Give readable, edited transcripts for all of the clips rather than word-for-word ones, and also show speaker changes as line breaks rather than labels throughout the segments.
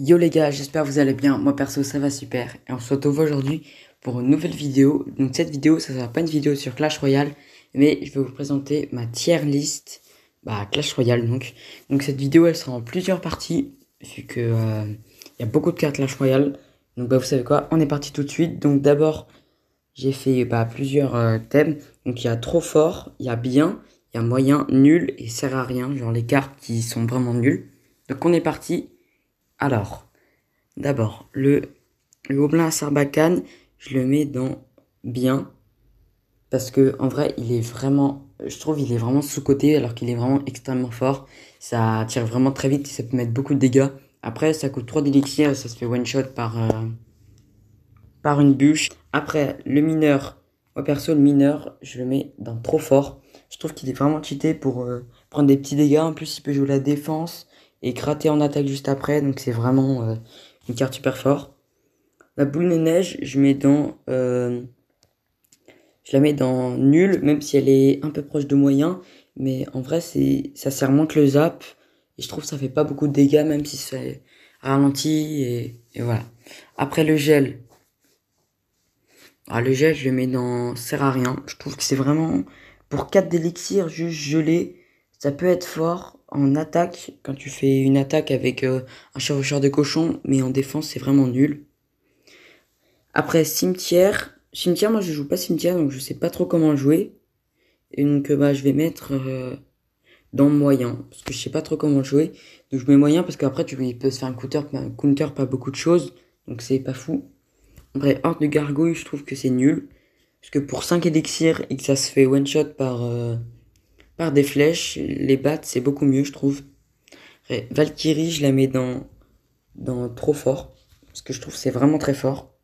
Yo les gars, j'espère que vous allez bien. Moi perso ça va super. Et on se retrouve aujourd'hui pour une nouvelle vidéo. Donc cette vidéo, ça sera pas une vidéo sur Clash Royale, mais je vais vous présenter ma tier list. Clash Royale donc. Donc cette vidéo elle sera en plusieurs parties, vu que y a beaucoup de cartes Clash Royale. Donc vous savez quoi, on est parti tout de suite. Donc d'abord j'ai fait plusieurs thèmes. Donc il y a trop fort, il y a bien, il y a moyen, nul et sert à rien. Genre les cartes qui sont vraiment nulles. Donc on est parti. Alors, d'abord, le gobelin à Sarbacane, je le mets dans bien. Parce que en vrai, je trouve il est vraiment sous-coté alors qu'il est vraiment extrêmement fort. Ça tire vraiment très vite et ça peut mettre beaucoup de dégâts. Après, ça coûte 3 d'élixir et ça se fait one-shot par une bûche. Après, le mineur, moi perso, le mineur, je le mets dans trop fort. Je trouve qu'il est vraiment cheaté pour prendre des petits dégâts. En plus, il peut jouer la défense et gratter en attaque juste après. Donc c'est vraiment une carte super forte. La boule de neige, je la mets dans nul, même si elle est un peu proche de moyen. Mais en vrai, ça sert moins que le zap. Et je trouve que ça fait pas beaucoup de dégâts, même si c'est ralenti. Et voilà. Après le gel. Le gel, je le mets dans sert à rien. Je trouve que c'est vraiment, pour 4 d'élixir, juste gelé. Ça peut être fort en attaque, quand tu fais une attaque avec un chevaucheur de cochon. Mais en défense, c'est vraiment nul. Après, cimetière. Cimetière, moi je joue pas cimetière, donc je sais pas trop comment le jouer. Et donc je vais mettre dans moyen, parce que je sais pas trop comment le jouer. Donc je mets moyen parce qu'après il peut se faire un counter pas beaucoup de choses, donc c'est pas fou. Après, horde de gargouille, je trouve que c'est nul. Parce que pour 5 élixirs et que ça se fait one shot par des flèches, les bats c'est beaucoup mieux, je trouve. Après, Valkyrie, je la mets dans trop fort, parce que je trouve que c'est vraiment très fort.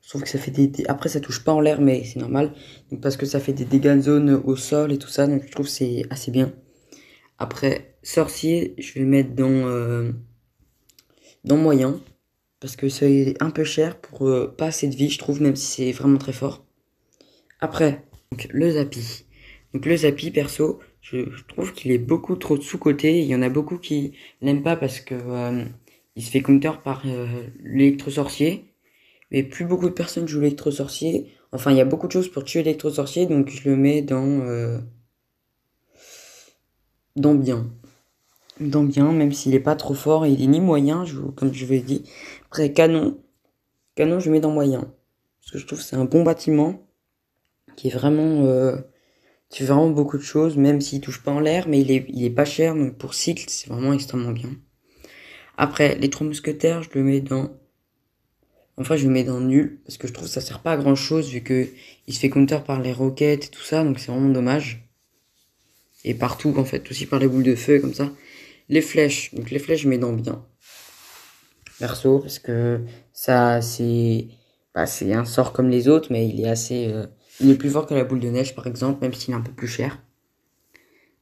Je trouve que ça fait Après, ça touche pas en l'air, mais c'est normal. Donc, parce que ça fait des dégâts de zone au sol et tout ça. Donc, je trouve que c'est assez bien. Après, sorcier, je vais le mettre dans moyen. Parce que c'est un peu cher pour pas assez de vie, je trouve, même si c'est vraiment très fort. Après, donc, le Zappy. Donc, le Zappy, perso, je trouve qu'il est beaucoup trop sous-coté. Il y en a beaucoup qui l'aiment pas parce que il se fait counter par l'électro-sorcier. Mais plus beaucoup de personnes jouent l'électro-sorcier. Enfin, il y a beaucoup de choses pour tuer l'électro-sorcier, donc je le mets dans bien. Dans bien, même s'il est pas trop fort, il est ni moyen, comme je vous l'ai dit. Après, canon. Canon, je le mets dans moyen. Parce que je trouve que c'est un bon bâtiment qui fait vraiment beaucoup de choses, même s'il touche pas en l'air, mais il est pas cher, donc pour cycle, c'est vraiment extrêmement bien. Après, les 3 mousquetaires, je le mets dans... Enfin, je le mets dans nul, parce que je trouve que ça sert pas à grand chose, vu que il se fait counter par les roquettes et tout ça, donc c'est vraiment dommage. Et partout, en fait, aussi par les boules de feu, comme ça. Les flèches, donc les flèches, je mets dans bien. Perso, parce que ça, c'est un sort comme les autres, mais il est plus fort que la boule de neige, par exemple, même s'il est un peu plus cher.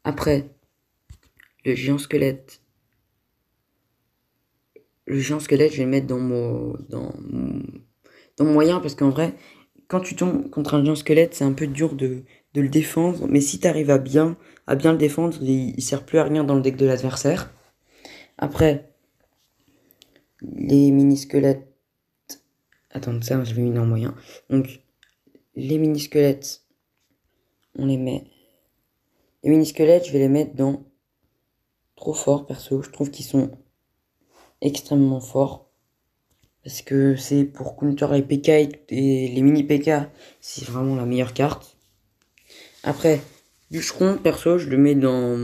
Après, le géant squelette. Le géant squelette, je vais le mettre dans mon moyen, parce qu'en vrai, quand tu tombes contre un géant squelette, c'est un peu dur de le défendre. Mais si tu arrives à bien le défendre, il sert plus à rien dans le deck de l'adversaire. Après, les mini-squelettes. Attends, ça, je vais mis en moyen. Donc, les mini-squelettes, on les met. Les mini-squelettes, je vais les mettre dans trop fort, perso. Je trouve qu'ils sont extrêmement forts. Parce que c'est pour counter les PK et les mini PK, c'est vraiment la meilleure carte. Après, bûcheron, perso, je le mets dans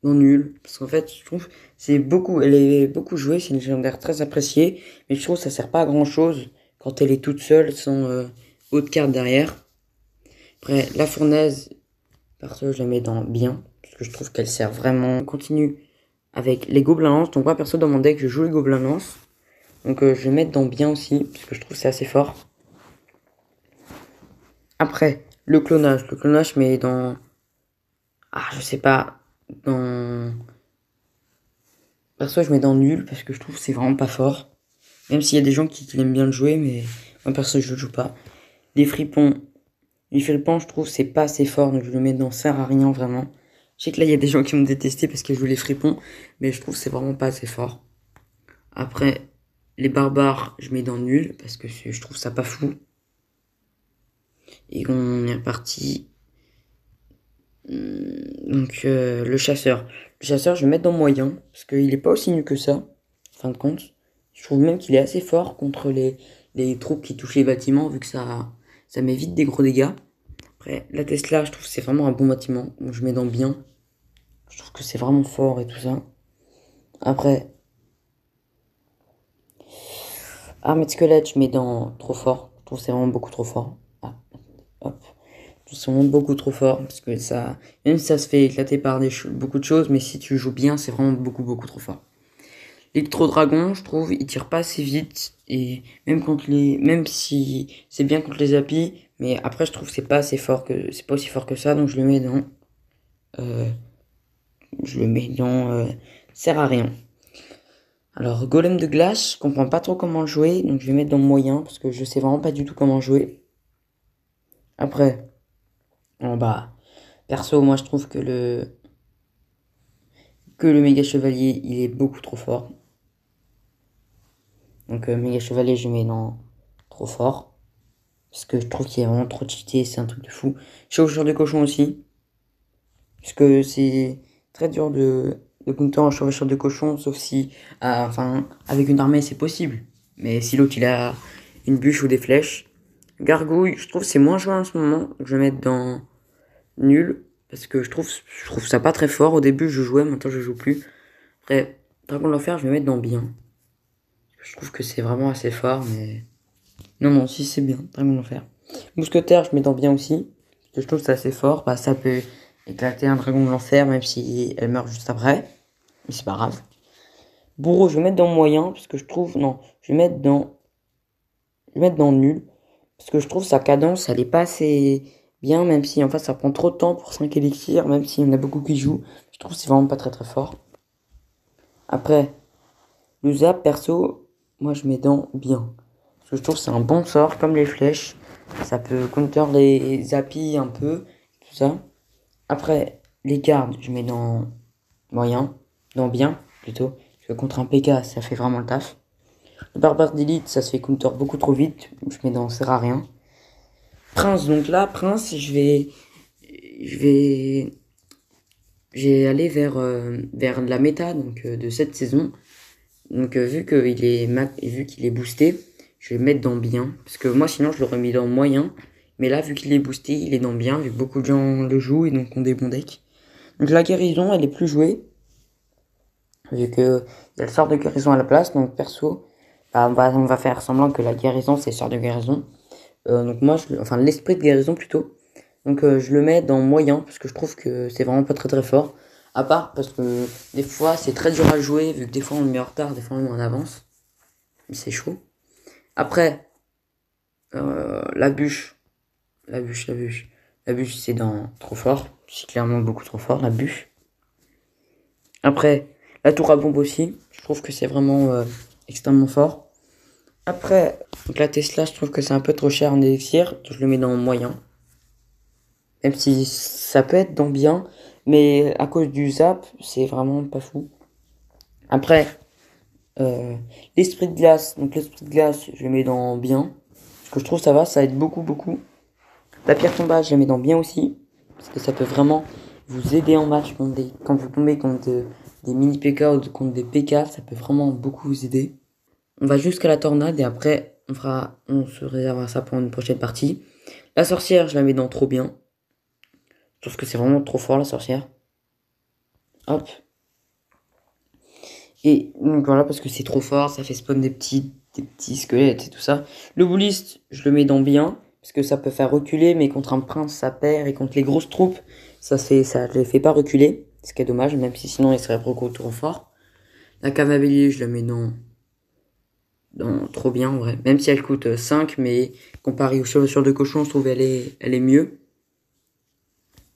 nul. Parce qu'en fait, je trouve elle est beaucoup jouée, c'est une légendaire très appréciée. Mais je trouve que ça sert pas à grand chose quand elle est toute seule, sans autre carte derrière. Après, la fournaise, perso, je la mets dans bien. Parce que je trouve qu'elle sert vraiment. On continue avec les gobelins lance. Donc moi, perso, dans mon deck, je joue les gobelins lance. Donc je vais mettre dans bien aussi, parce que je trouve que c'est assez fort. Après, le clonage. Le clonage, mais dans... je sais pas. Perso, je mets dans nul, parce que je trouve que c'est vraiment pas fort. Même s'il y a des gens qui aiment bien le jouer, mais moi, perso, je le joue pas. Les fripons. Les fripons, je trouve c'est pas assez fort, donc je le mets dans sert à rien, vraiment. Je sais que là, il y a des gens qui m'ont détesté parce qu'ils jouent les fripons, mais je trouve que c'est vraiment pas assez fort. Après, les barbares, je mets dans nul, parce que je trouve ça pas fou. Et on est reparti. Donc, le chasseur. Le chasseur, je vais le mettre dans moyen, parce qu'il est pas aussi nul que ça, en fin de compte. Je trouve même qu'il est assez fort contre les troupes qui touchent les bâtiments, vu que ça m'évite des gros dégâts. Après, la Tesla, je trouve que c'est vraiment un bon bâtiment, donc je mets dans bien. Je trouve que c'est vraiment fort et tout ça. Après, armée de squelette, je mets dans trop fort. Je trouve que c'est vraiment beaucoup trop fort. Ah, hop. Je trouve que c'est vraiment beaucoup trop fort, parce que ça, même si ça se fait éclater par beaucoup de choses, mais si tu joues bien, c'est vraiment beaucoup trop fort. L'électro-dragon, je trouve, il tire pas assez vite, et même si c'est bien contre les apis, mais après je trouve que c'est pas aussi fort que ça, donc je le mets dans, sert à rien. Alors, golem de glace, je comprends pas trop comment le jouer, donc je vais mettre dans moyen, parce que je sais vraiment pas du tout comment jouer. Après, en bas, perso, moi je trouve que le méga chevalier, il est beaucoup trop fort. Donc, méga chevalier, je mets dans trop fort. Parce que je trouve qu'il est vraiment trop cheaté, c'est un truc de fou. Chevaucheur de cochon aussi. Parce que c'est très dur de counter un chevaucheur de cochon, sauf si, avec une armée, c'est possible. Mais si l'autre, il a une bûche ou des flèches. Gargouille, je trouve que c'est moins joué en ce moment. Donc je vais mettre dans nul. Parce que je trouve ça pas très fort. Au début, je jouais, maintenant je joue plus. Après, Dragon de l'enfer, je vais mettre dans bien. Je trouve que c'est vraiment assez fort, mais... Non, si c'est bien, Dragon de l'enfer. Mousquetaire, je mets dans bien aussi. Parce que je trouve que c'est assez fort. Bah, ça peut éclater un dragon de l'enfer, même si elle meurt juste après. Mais c'est pas grave. Bourreau, je vais mettre dans moyen, parce que je trouve... Non, je vais mettre dans nul. Parce que je trouve sa cadence, elle est pas assez bien, même si en fait ça prend trop de temps pour 5 élixirs, même s'il y en a beaucoup qui jouent. Je trouve que c'est vraiment pas très fort. Après, le zap, perso, moi je mets dans bien. Parce que je trouve que c'est un bon sort, comme les flèches. Ça peut counter les zappies un peu, tout ça. Après, les gardes, je mets dans moyen, dans bien plutôt. Parce que contre un PK, ça fait vraiment le taf. Le barbare d'élite, ça se fait counter beaucoup trop vite. Donc je mets dans sert à rien. Prince, donc là, Prince, je vais aller vers la méta donc de cette saison. Donc vu qu'il est boosté, je vais le mettre dans bien. Parce que moi sinon je l'aurais mis dans moyen. Mais là vu qu'il est boosté, il est dans bien. Vu que beaucoup de gens le jouent et donc ont des bons decks. Donc la guérison elle est plus jouée. Vu que il y a le sort de guérison à la place. Donc perso, bah, on va faire semblant que la guérison c'est le sort de guérison. Donc moi, l'esprit de guérison plutôt. Donc je le mets dans moyen parce que je trouve que c'est vraiment pas très fort. À part parce que des fois c'est très dur à jouer vu que des fois on le met en retard, des fois on le met en avance. Mais c'est chaud. Après, la bûche. La bûche. La bûche c'est dans trop fort. C'est clairement beaucoup trop fort la bûche. Après, la tour à bombe aussi. Je trouve que c'est vraiment extrêmement fort. Après, donc la Tesla, je trouve que c'est un peu trop cher en élixir. Donc je le mets dans moyen. Même si ça peut être dans bien, mais à cause du zap, c'est vraiment pas fou. Après, l'esprit de glace. Donc l'esprit de glace, je le mets dans bien. Parce que je trouve ça va, ça aide beaucoup. La pierre tombage, je la mets dans bien aussi. Parce que ça peut vraiment vous aider en match quand vous tombez contre des mini PK ou contre des PK, ça peut vraiment beaucoup vous aider. On va jusqu'à la tornade et après, on se réservera ça pour une prochaine partie. La sorcière, je la mets dans trop bien. Je trouve que c'est vraiment trop fort la sorcière. Hop. Et donc voilà, parce que c'est trop fort, ça fait spawn des petits squelettes et tout ça. Le bouliste, je le mets dans bien, parce que ça peut faire reculer, mais contre un prince, ça perd, et contre les grosses troupes, ça les fait pas reculer. Ce qui est dommage, même si sinon il serait beaucoup trop fort. La cavalier, je la mets dans trop bien en vrai. Même si elle coûte 5, mais comparée aux chevaucheurs de cochon, je trouve elle est mieux.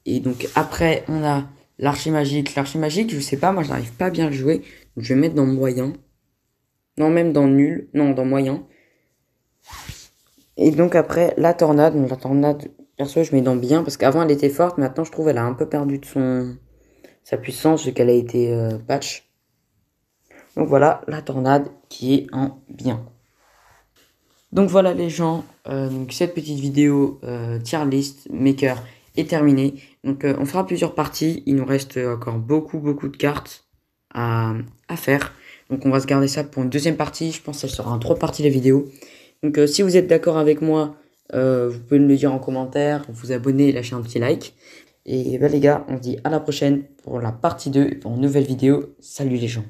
Et donc après, on a l'archimagique. L'archimagique, je sais pas, moi je n'arrive pas à bien le jouer. Donc je vais mettre dans moyen. Non, même dans nul. Non, dans moyen. Et donc après, la tornade. Donc la tornade, perso, je mets dans bien. Parce qu'avant, elle était forte. Maintenant, je trouve elle a un peu perdu de sa puissance vu qu'elle a été patch. Donc voilà la tornade qui est en bien. Donc voilà les gens, donc cette petite vidéo tier list maker est terminée. Donc on fera plusieurs parties, il nous reste encore beaucoup de cartes à faire. Donc on va se garder ça pour une deuxième partie, je pense que ça sera en 3 parties la vidéo. Donc si vous êtes d'accord avec moi, vous pouvez me le dire en commentaire, vous abonner et lâcher un petit like. Et ben les gars, on se dit à la prochaine pour la partie 2, pour une nouvelle vidéo. Salut les gens.